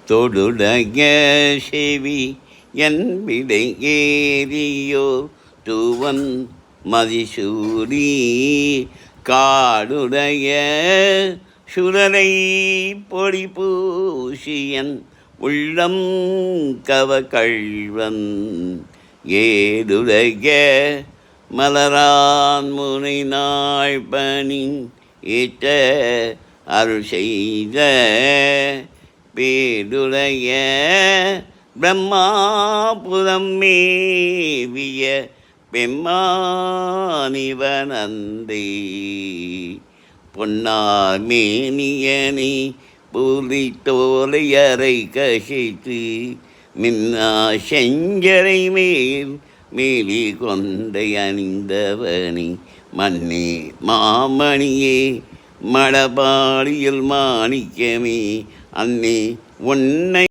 தொடுடைய செவி என் விடை ஏறியோ தூவன் மதிசூடி காடுடைய சுடரை பொடி பூசியன் உள்ளம் கவ கள்வன் ஏடுடைய மலரான் முனை நாள் பணி ஏற்ற அருள் செய்த பேடுடைய பிரம்மாபுரம் மேவிய பெம்மானிவனந்தே பொன்னார் மேனியனை புலி தோலையறை கசித்து மின்னா செஞ்சரை மேல் மேலி கொண்டை அணிந்தவனி மண்ணே மாமணியே மடபாடியில் மாணிக்கமே அன்னே உன்னை